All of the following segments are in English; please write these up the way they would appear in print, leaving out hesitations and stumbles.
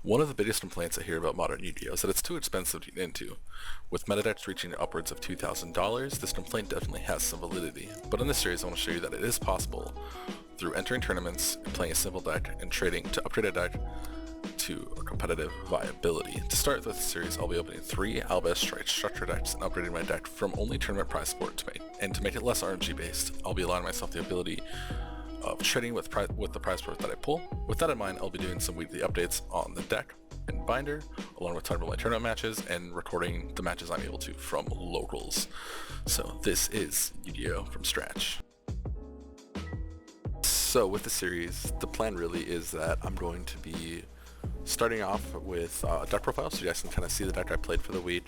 One of the biggest complaints I hear about modern Yu-Gi-Oh! Is that it's too expensive to get into. With meta decks reaching upwards of $2,000, this complaint definitely has some validity, but in this series I want to show you that it is possible through entering tournaments, playing a simple deck, and trading to upgrade a deck to a competitive viability. To start with the series, I'll be opening 3 Albaz structure decks and upgrading my deck from only tournament prize support to make it less RNG based. I'll be allowing myself the ability of trading with the prize support that I pull. With that in mind, I'll be doing some weekly updates on the deck and binder, along with talking about my tournament matches and recording the matches I'm able to from locals. So this is Yu-Gi-Oh! From scratch. So with the series, the plan really is that I'm going to be starting off with deck profile, so you guys can kind of see the deck I played for the week,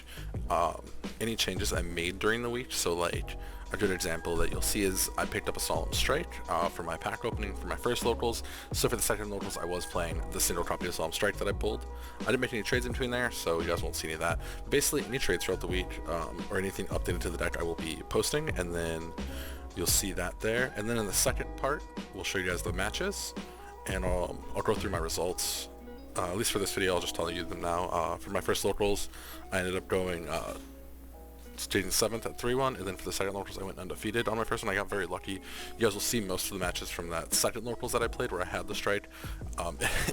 any changes I made during the week. So like a good example that you'll see is I picked up a Solemn Strike for my pack opening for my first locals. So for the second locals, I was playing the single copy of Solemn Strike that I pulled. I didn't make any trades in between there, so you guys won't see any of that. But basically, any trades throughout the week or anything updated to the deck I will be posting, and then you'll see that there. And then in the second part, we'll show you guys the matches, and I'll go through my results. At least for this video, I'll just tell you them now. For my first locals, I ended up going staging 7th at 3-1, and then for the second locals, I went undefeated. On my first one, I got very lucky. You guys will see most of the matches from that second locals that I played where I had the strike.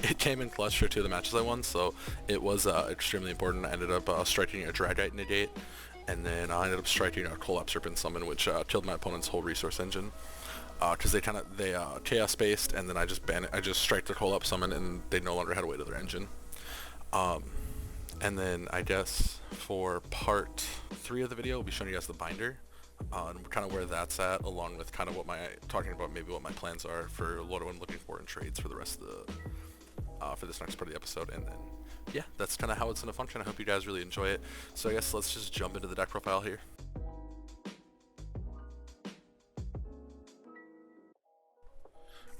It came in clutch for 2 of the matches I won, so it was extremely important. I ended up striking a Dragite negate, and then I ended up striking a Collapse Serpent Summon, which killed my opponent's whole resource engine. Because they chaos based, and then I just strike the Collapse Summon, and they no longer had a way to their engine. And then I guess for part 3 of the video, we'll be showing you guys the binder, and kind of where that's at, along with kind of talking about maybe what my plans are for what I'm looking for in trades for the rest of the for this next part of the episode. And then yeah, that's kind of how it's going to function. I hope you guys really enjoy it. So I guess let's just jump into the deck profile here.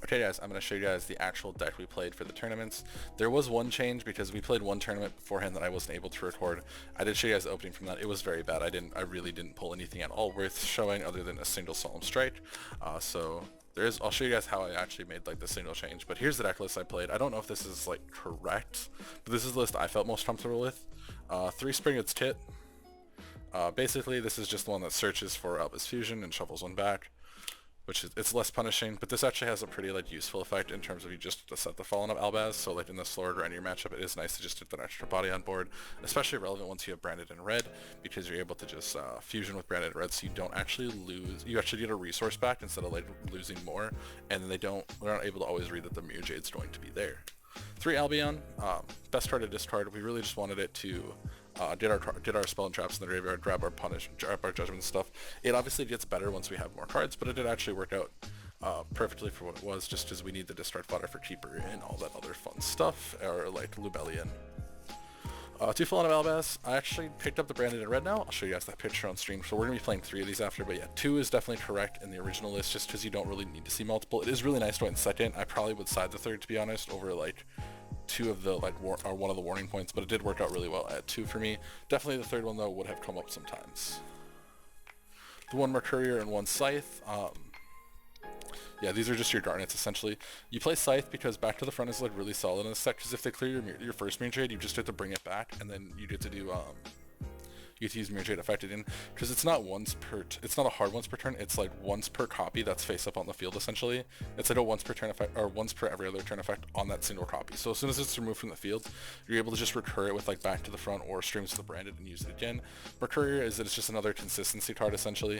Okay guys, I'm going to show you guys the actual deck we played for the tournaments. There was one change because we played one tournament beforehand that I wasn't able to record. I did show you guys the opening from that. It was very bad. I really didn't pull anything at all worth showing other than a single Solemn Strike. So I'll show you guys how I actually made like the single change. But here's the deck list I played. I don't know if this is like correct, but this is the list I felt most comfortable with. 3 Springet's Kit. Basically this is just the one that searches for Albaz Fusion and shuffles one back, which is, it's less punishing, but this actually has a pretty like useful effect in terms of you just set the Fallen of Albaz. So like in the slower grinder matchup, it is nice to just get that extra body on board, especially relevant once you have Branded in red, because you're able to just fusion with Branded in red, so you don't actually lose. You actually get a resource back instead of like losing more, and then they're not able to always read that the Mirror Jade's going to be there. 3 Albion, best card to discard. We really just wanted it to get our spell and traps in the graveyard, grab our judgment and stuff. It obviously gets better once we have more cards, but it did actually work out perfectly for what it was, just because we need the discard fodder for Keeper and all that other fun stuff, or like Lubellion. 2 Fallen of Albaz. I actually picked up the Branded in red now. I'll show you guys that picture on stream. So we're going to be playing 3 of these after, but yeah, 2 is definitely correct in the original list, just because you don't really need to see multiple. It is really nice to win second. I probably would side the third, to be honest, over like 2 of the or 1 of the warning points, but it did work out really well at 2 for me. Definitely the third one though would have come up sometimes. The 1 Mercurier and 1 Scythe. Yeah, these are just your Garnets essentially. You play Scythe because Back to the Front is like really solid in this set, because if they clear your first Mirror Jade, you just have to bring it back, and then you get to do you get to use Mirror Jade affected in, because it's not it's not a hard once per turn, it's like once per copy that's face up on the field essentially. It's like a once per turn effect, or once per every other turn effect on that single copy. So as soon as it's removed from the field, you're able to just recur it with like Back to the Front or Streams of the Branded and use it again. Mercurier is that it's just another consistency card essentially.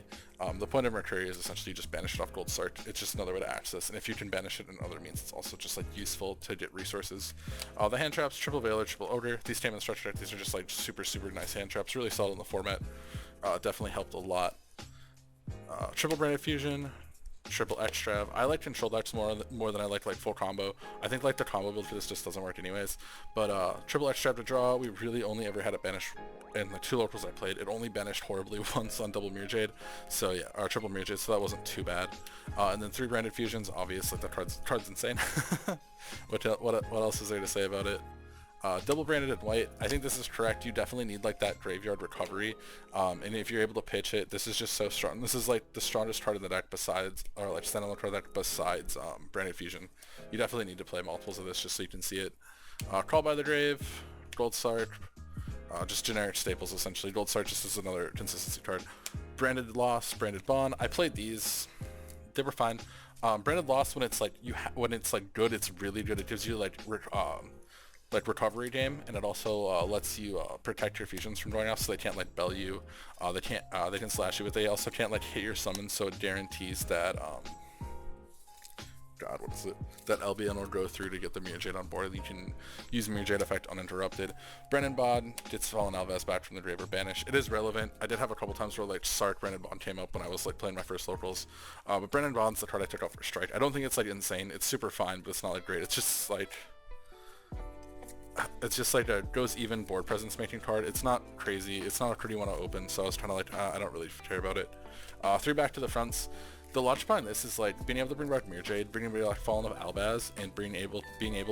The point of Mercurier is essentially just banish it off Gold Start. It's just another way to access, and if you can banish it in other means, it's also just like useful to get resources. The hand traps, Triple Veiler, Triple Ogre. These came in the structure deck. These are just like super nice hand traps, really solid in the format. Definitely helped a lot. Triple Branded Fusion, Triple Extrav. I like control decks more than I like full combo. I think like the combo build for this just doesn't work anyways. But Triple Extrav to draw, we really only ever had it banished in the 2 locals I played. It only banished horribly once on double Mirror Jade. So yeah, or triple Mirror Jade, so that wasn't too bad. And then 3 Branded Fusions, obviously the card's insane. What else is there to say about it? Double Branded in white, I think this is correct. You definitely need like that graveyard recovery, and if you're able to pitch it, this is just so strong. This is like the strongest card in the deck besides, or like standalone card deck besides Branded Fusion. You definitely need to play multiples of this just so you can see it. Crawl by the Grave, Gold Sark, just generic staples essentially. Gold Sark just is another consistency card. Branded Loss, Branded Bond. I played these. They were fine. Branded Loss, when it's like when it's like good, it's really good. It gives you like recovery game, and it also lets you protect your fusions from going off, so they can't like bell you. They can slash you, but they also can't like hit your summons, so it guarantees that God, what is it? That LBN will go through to get the Mirror Jade on board. You can use Mirror Jade effect uninterrupted. Brennan Bod gets Fallen Albaz back from the grave or banish. It is relevant. I did have a couple times where like Sark Brennan Bond came up when I was like playing my first locals. But Brennan Bond's the card I took off for strike. I don't think it's like insane. It's super fine, but it's not like great. It's just like a goes even board presence making card. It's not crazy. It's not a card you want to open, so I was kind of like, I don't really care about it. 3 back to the fronts. The logic behind this is like being able to bring back Mirror Jade, being able to like Fallen of Albaz, and being able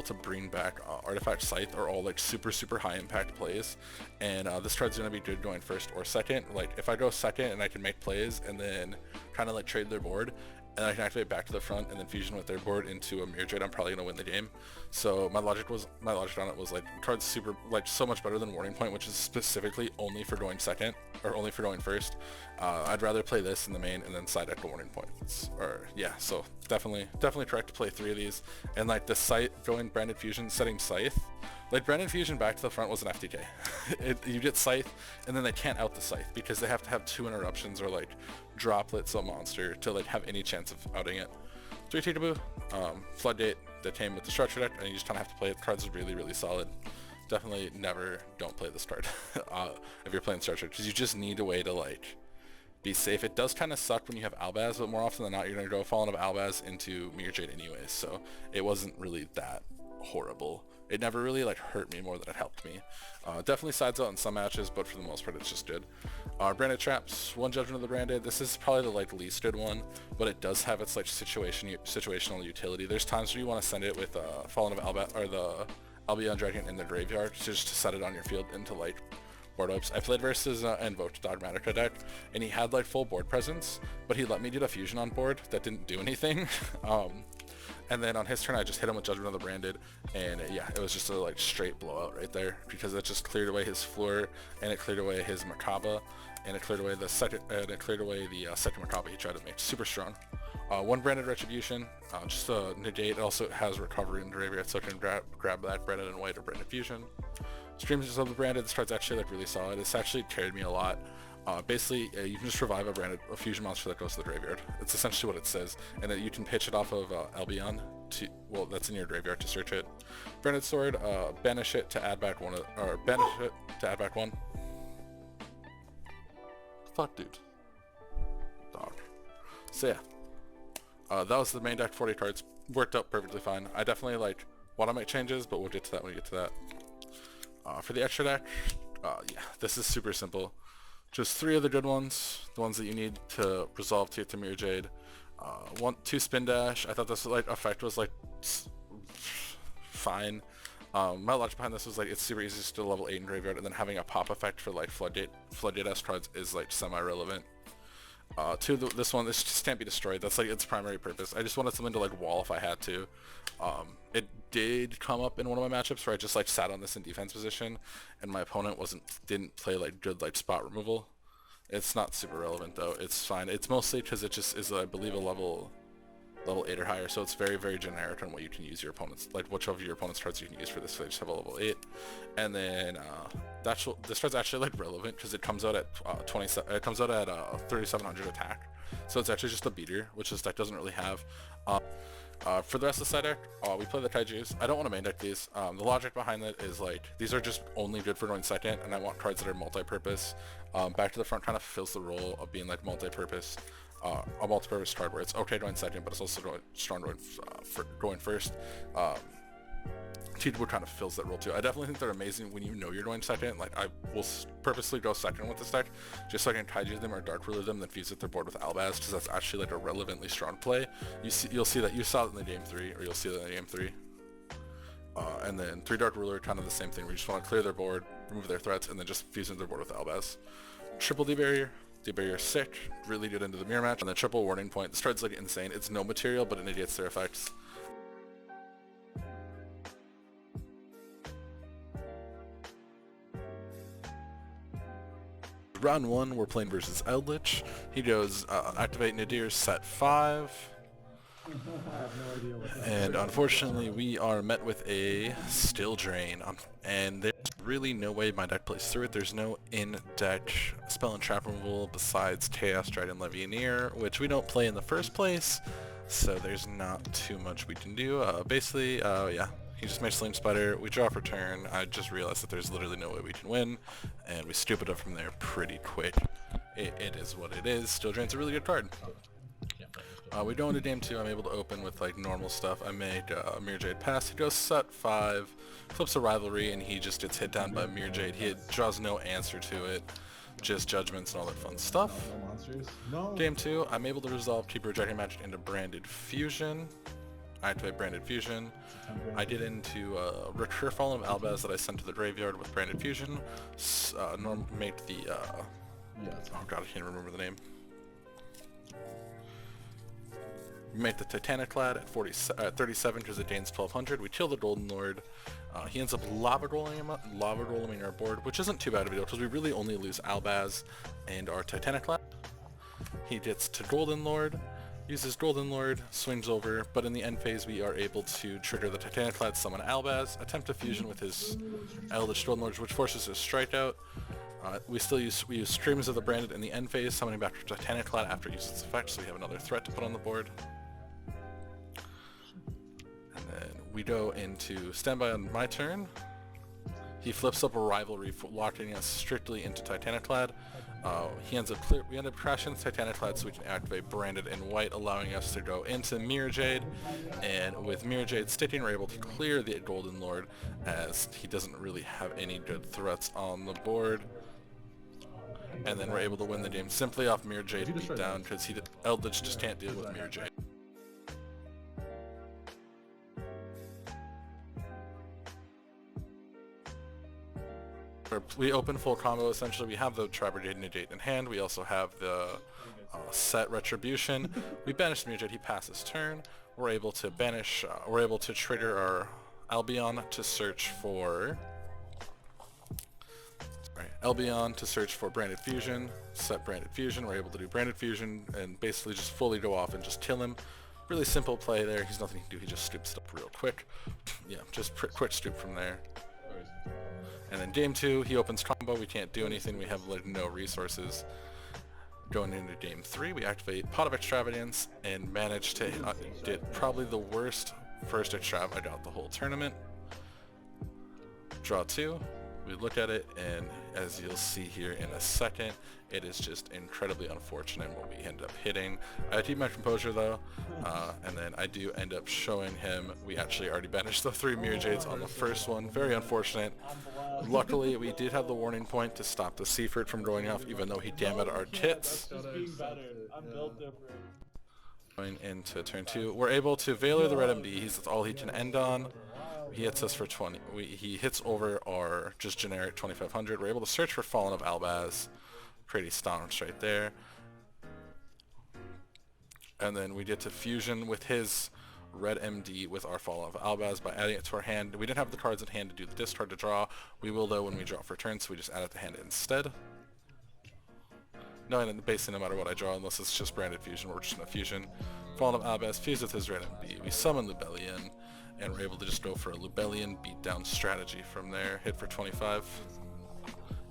to bring back Artifact Scythe are all like super high impact plays. And this card's gonna be good going first or second. Like if I go second and I can make plays and then kind of like trade their board, and I can activate back to the front and then fusion with their board into a Mirror Jade, I'm probably gonna win the game. So my logic on it was like the card's super like so much better than Warning Point, which is specifically only for going second or only for going first. I'd rather play this in the main and then side deck the Warning Points. Or yeah, so definitely correct to play 3 of these. And like the Scythe going Branded Fusion, setting Scythe. Like Branded Fusion back to the front was an FTK. You get Scythe, and then they can't out the Scythe because they have to have 2 interruptions or like droplets a monster to like have any chance of outing it. 3 Taboo, Floodgate that came with the structure deck, and you just kind of have to play it. The card's really solid. Definitely don't play this card if you're playing structure, because you just need a way to like be safe. It does kind of suck when you have Albaz, but more often than not you're going to go Fallen of Albaz into Mirror Jade anyways, so it wasn't really that horrible. It never really like hurt me more than it helped me. Definitely sides out in some matches, but for the most part it's just good. Branded Traps, 1 Judgment of the Branded. This is probably the like least good one, but it does have its like situational utility. There's times where you want to send it with Fallen of Albaz or the Albion Dragon in the graveyard just to set it on your field into like board wipes. I played versus Invoked Dogmatica deck, and he had like full board presence, but he let me get a fusion on board that didn't do anything. And then on his turn I just hit him with Judgment of the Branded, and yeah, it was just a like straight blowout right there, because it just cleared away his Floor, and it cleared away his Macabre, and it cleared away the second Macabre he tried to make. Super strong. 1 Branded Retribution, just a negate. It also has recovery in the graveyard, so I can grab that Branded and White or Branded Fusion. Streams of the Branded, this card's actually like really solid. It's actually carried me a lot. Basically, you can just revive a fusion monster that goes to the graveyard. It's essentially what it says, and then you can pitch it off of Albion to, well, that's in your graveyard to search it. Branded Sword, banish it to add back 1, or banish it to add back 1. Fuck, dude. Dog. So yeah, that was the main deck. 40 cards, worked out perfectly fine. I definitely like want to make changes, but we'll get to that when we get to that. For the extra deck, yeah, this is super simple. Just 3 of the good ones, the ones that you need to resolve to get to Mirror Jade. 2 Spin Dash. I thought this like effect was like fine. My logic behind this was like it's super easy to level 8 in graveyard, and then having a pop effect for like Floodgate-esque cards is like semi-relevant. 2, this one, this just can't be destroyed. That's like its primary purpose. I just wanted something to like wall if I had to. It did come up in one of my matchups where I just like sat on this in defense position, and my opponent didn't play like good like spot removal. It's not super relevant though. It's fine. It's mostly because it just is, I believe, a level 8 or higher, so it's very generic on what you can use your opponents, like which of your opponent's cards you can use for this. So they just have a level 8, and then this card's actually like relevant because it comes out at 3700 attack, so it's actually just a beater, which this deck doesn't really have. For the rest of the side deck, we play the Kaijus. I don't want to main deck these. The logic behind that is like these are just only good for going second, and I want cards that are multi-purpose. Back to the front kind of fulfills the role of being like multi-purpose. A multi-purpose card where it's okay going second, but it's also strong going first. Teachable kind of fills that role too. I definitely think they're amazing when you know you're going second. Like I will purposely go second with this deck just so I can Kaiju them or Dark Ruler them, then fuse with their board with Albaz, because that's actually like a relevantly strong play. You'll see that, you saw it in the game 3, or you'll see that in the game 3. And then 3 Dark Ruler, kind of the same thing, where you just want to clear their board, remove their threats, and then just fuse into their board with Albaz. Triple D-Barrier. D-Barrier sick, really good into the mirror match, and then triple Warning Point. This card's like insane. It's no material, but it negates their effects. Round 1, we're playing versus Eldritch. He goes activate Nadir, set 5. And unfortunately, we are met with a Still Drain. And there's really no way my deck plays through it. There's no in-deck spell and trap removal besides Chaos Dragon Levianeer, which we don't play in the first place. So there's not too much we can do. Basically, yeah. He just makes Flame Spider, we draw for turn. I just realized that there's literally no way we can win, and we stupid up from there pretty quick. It is what it is. Still Drain's a really good card. We go into game 2, I'm able to open with like normal stuff. I made Mirror Jade pass, he goes set 5, flips a Rivalry, and he just gets hit down by Mirror Jade. He draws no answer to it, just judgments and all that fun stuff. Game 2, I'm able to resolve Keeper Dragon Magic into Branded Fusion. I activate Branded Fusion. I get into Recur Fallen of Albaz that I sent to the graveyard with Branded Fusion. Make the, oh god, I can't remember the name. We make the Titaniclad at 37 because it gains 1200. We kill the Golden Lord. He ends up lava rolling our board, which isn't too bad of a deal because we really only lose Albaz and our Titaniclad. He gets to Golden Lord. Uses Golden Lord, swings over, but in the end phase we are able to trigger the Titaniclad, summon Albaz, attempt a fusion with his Eldritch Golden Lord, which forces his strike out. We use Streams of the Branded in the end phase, summoning back to Titaniclad after it uses its effect, so we have another threat to put on the board. And then we go into standby on my turn. He flips up a Rivalry, locking us strictly into Titaniclad. We end up crashing the Titaniclad so we can activate Branded in white, allowing us to go into Mirror Jade, and with Mirror Jade sticking, we're able to clear the Golden Lord as he doesn't really have any good threats on the board. And then we're able to win the game simply off Mirror Jade beat down because Eldritch just can't deal with Mirror Jade. We open full combo. Essentially we have the Trapper Jade Negate in hand. We also have the set Retribution. We banish the Mirror Jade, he passes turn. We're able to banish, we're able to trigger our Albion to search for Branded Fusion. Set Branded Fusion, we're able to do Branded Fusion and basically just fully go off and just kill him. Really simple play there, he's nothing he can do, he just stoops up real quick. Yeah, just quick stoop from there. And then game 2, he opens combo, we can't do anything, we have like no resources. Going into game 3, we activate Pot of Extravagance and manage to get probably the worst first extrav I got the whole tournament. Draw 2, we look at it, and as you'll see here in a second, it is just incredibly unfortunate what we end up hitting. I keep my composure though, and then I do end up showing him, we actually already banished the 3 Mirror Jades on the first one, very unfortunate. Luckily we did have the warning point to stop the Seaford from going off even though he damaged our kits. Going into turn 2, we're able to Veiler the Red MD, that's all he can end on. He hits us for 20, he hits over our just generic 2500. We're able to search for Fallen of Albaz, pretty staunch right there. And then we get to fusion with his Red MD with our Fallen of Albaz by adding it to our hand. We didn't have the cards in hand to do the discard to draw. We will though when we draw for turn, so we just add it to hand instead. No, and basically no matter what I draw, unless it's just Branded Fusion, we're just going to fusion. Fallen of Albaz, fuse with his Red MD. We summon Lubellion, and we're able to just go for a Lubellion beatdown strategy from there. Hit for 25.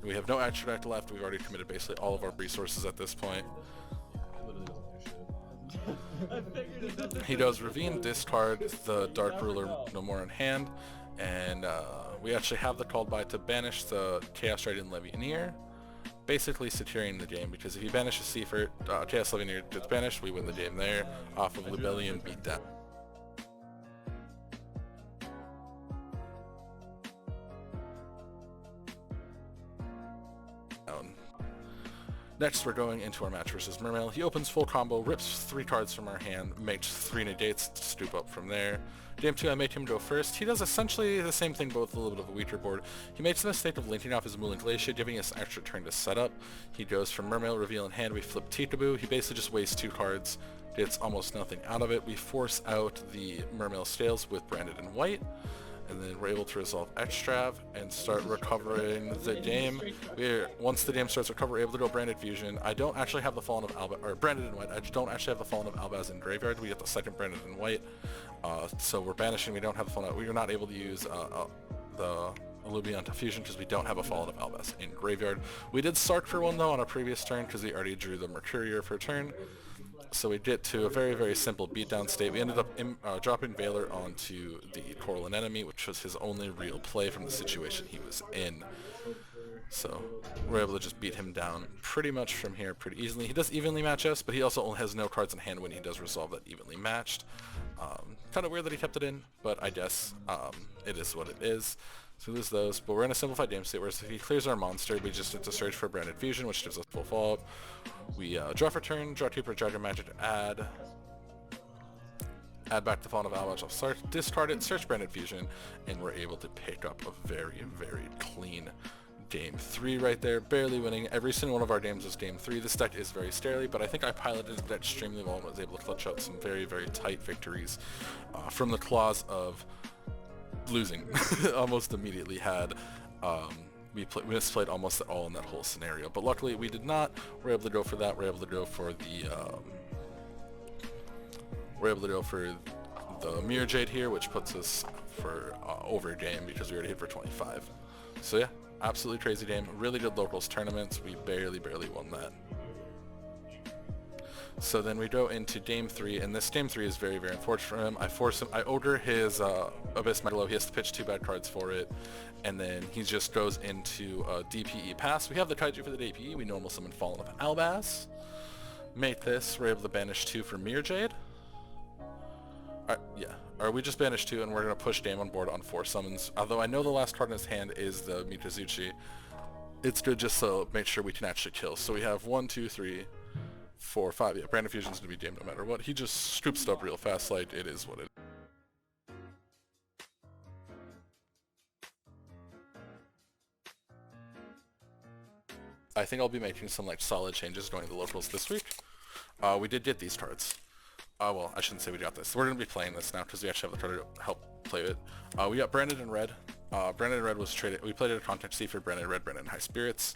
We have no extra deck left. We've already committed basically all of our resources at this point. He does Ravine, discard the Dark Ruler no more in hand, and we actually have the called by to banish the Chaos Dragon Levianeer, basically securing the game, because if he banishes Seaford, Chaos Levianeer gets banished, we win the game there off of Lubellion beatdown. Next we're going into our match versus Mermail. He opens full combo, rips 3 cards from our hand, makes 3 negates to stoop up from there. Game 2 I make him go first. He does essentially the same thing but with a little bit of a weaker board. He makes the mistake of linking off his Mooling Glacier, giving us an extra turn to set up. He goes for Mermail, reveal in hand, we flip Teekaboo. He basically just wastes 2 cards, gets almost nothing out of it. We force out the Mermail Scales with Branded in white. and then we're able to resolve Extrav and start recovering the game. Once the game starts recovering, we're able to go Branded Fusion. I don't actually have the Fallen of Albaz, or Branded in White. I don't actually have the Fallen of Albaz in Graveyard. We get the second Branded in White. So we're banishing. We don't have the Fallen. We are not able to use the Alluvion to Fusion because we don't have a Fallen of Albaz in Graveyard. We did Sark for one though on a previous turn because we already drew the Mercurier for a turn. So we get to a very, very simple beatdown state. We ended up dropping Valor onto the Coral Anemone, which was his only real play from the situation he was in. So we're able to just beat him down pretty much from here pretty easily. He does evenly match us, but he also only has no cards in hand when he does resolve that evenly matched. Kind of weird that he kept it in, but I guess it is what it is. So we lose those, but we're in a simplified game state, whereas if he clears our monster, we just have to search for Branded Fusion, which gives us full follow-up. We draw for turn, draw 2 per Dragon Magic to add back the Fallen of Albaz, discard it, search Branded Fusion, and we're able to pick up a very, very clean Game 3 right there, barely winning. Every single one of our games was Game 3. This deck is very sterile, but I think I piloted it extremely well and was able to clutch out some very, very tight victories from the claws of losing. Almost immediately had we misplayed almost at all in that whole scenario, but luckily we did not. We're able to go for that. We're able to go for the Mirror Jade here, which puts us for over game because we already hit for 25. So yeah, absolutely crazy game. Really good locals tournaments. We barely won that. So then we go into Game 3, and this Game 3 is very, very unfortunate for him. I order his Abyss Megalo. He has to pitch 2 bad cards for it, and then he just goes into DPE pass. We have the Kaiju for the DPE. We normal summon Fallen of Albaz. Make this. We're able to banish 2 for Mirror Jade. Yeah. Or we just banish 2, and we're going to push Dame on board on 4 summons. Although I know the last card in his hand is the Mikazuchi, it's good just to make sure we can actually kill. So we have 1, 2, 3, 4, 5. Yeah, Branded Fusion's gonna be Dame no matter what. He just scoops it up real fast, like it is what it is. I think I'll be making some like solid changes going to the locals this week. We did get these cards. Well, I shouldn't say we got this. We're gonna be playing this now because we actually have the card to help play it. We got Branded in Red. Branded in Red was traded. We played it at Context C for Branded Red, Branded in High Spirits.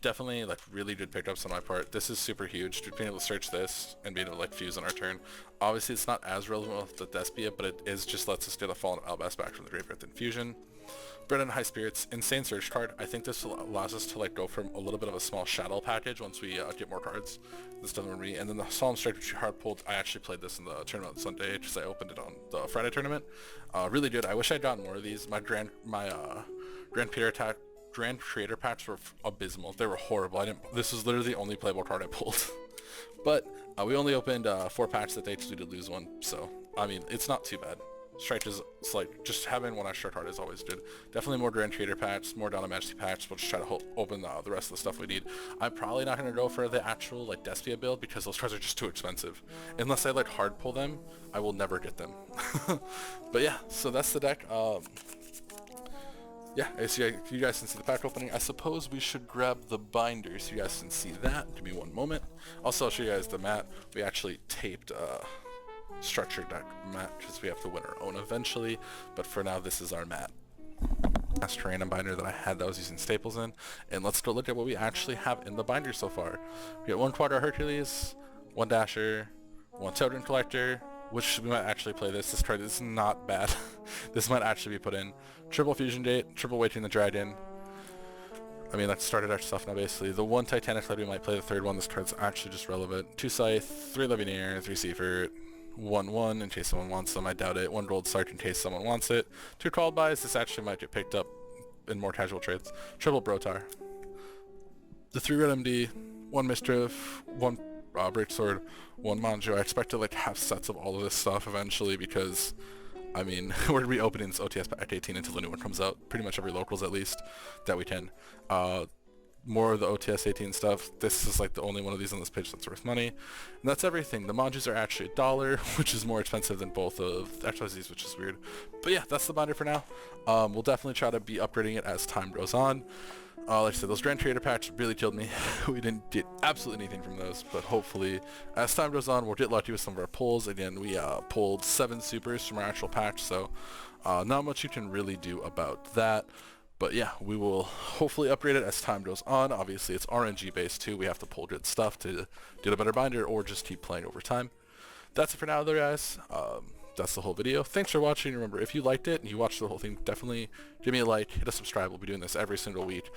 Definitely like really good pickups on my part. This is super huge. Being able to search this and being able to like fuse on our turn. Obviously, it's not as relevant with the Despia, but it is just lets us get a Fallen of Albaz back from the graveyard in fusion. Branded in High Spirits, insane search card. I think this allows us to like go from a little bit of a small shadow package once we get more cards. This doesn't really, and then the Solemn Strike, which we hard pulled. I actually played this in the tournament on Sunday because I opened it on the Friday tournament. Really good. I wish I'd gotten more of these. My Grand Creator packs were abysmal. They were horrible. This was literally the only playable card I pulled. But we only opened 4 packs that day to lose one, so I mean it's not too bad. Strike is, it's like, just having one extra card is always good. Definitely more Grand Creator packs, more Dawn of Majesty packs. We'll just try to open the rest of the stuff we need. I'm probably not going to go for the actual like Despia build because those cards are just too expensive. Unless I like hard pull them, I will never get them. But yeah, so that's the deck. Yeah, so you guys can see the pack opening. I suppose we should grab the binder so you guys can see that. Give me one moment. Also, I'll show you guys the mat. We actually taped structured deck mat because we have to win our own eventually, but for now this is our mat. Last random binder that I had that I was using staples in, and let's go look at what we actually have in the binder so far. We got 1 Quadra Hercules, 1 Dasher, 1 Totem Collector, which we might actually play this. This card is not bad. This might actually be put in. Triple Fusion Gate, Triple Waiting the Dragon. I mean, that started our stuff now basically. The 1 Titanic Led we might play, the 3rd one. This card's actually just relevant. 2 Scythe, 3 Levineer, 3 Seafert, 1/1 in case someone wants them. I doubt it. 1 Gold Sark in case someone wants it. 2 Called Bys. This actually might get picked up in more casual trades. Triple Brotar. The 3 Red MD, 1 Mischief, 1 Breaksword, 1 Manjo. I expect to like have sets of all of this stuff eventually because, I mean, we're going to be opening this OTS Pack 18 until the new one comes out. Pretty much every locals at least that we can. More of the OTS 18 stuff. This is like the only one of these on this page that's worth money. And that's everything. The Manjus are actually $1, which is more expensive than both of XYZs, which is weird. But yeah, that's the binder for now. We'll definitely try to be upgrading it as time goes on. Like I said, those Grand Trader packs really killed me. We didn't get absolutely anything from those, but hopefully as time goes on we'll get lucky with some of our pulls. Again, we pulled 7 supers from our actual pack, so not much you can really do about that. But yeah, we will hopefully upgrade it as time goes on. Obviously it's RNG based too. We have to pull good stuff to get a better binder or just keep playing over time. That's it for now though, guys. That's the whole video. Thanks for watching. Remember, if you liked it and you watched the whole thing, definitely give me a like, hit a subscribe. We'll be doing this every single week.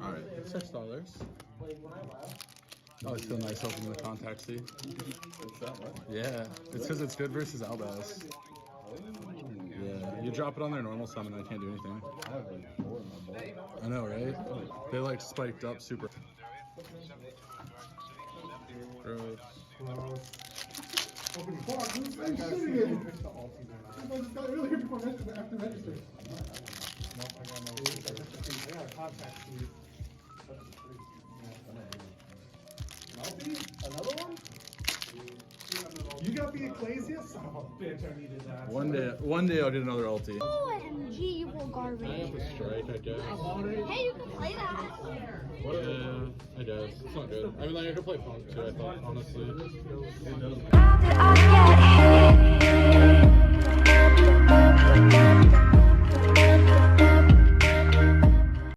Alright, $6. Oh, it's so nice opening the contact seat. Yeah, it's because it's good versus Albaz. Yeah, you drop it on their normal summon and I can't do anything. I know, right? They like spiked up super. Gross. Another one? You got the Ecclesia? Son of a bitch, I needed that. One day I'll get another ulti. OMG, you will garbage. I have a strike, I guess. Hey, you can play that. Yeah, I guess. It's not good. I mean, like, I could play punk too, I thought, honestly.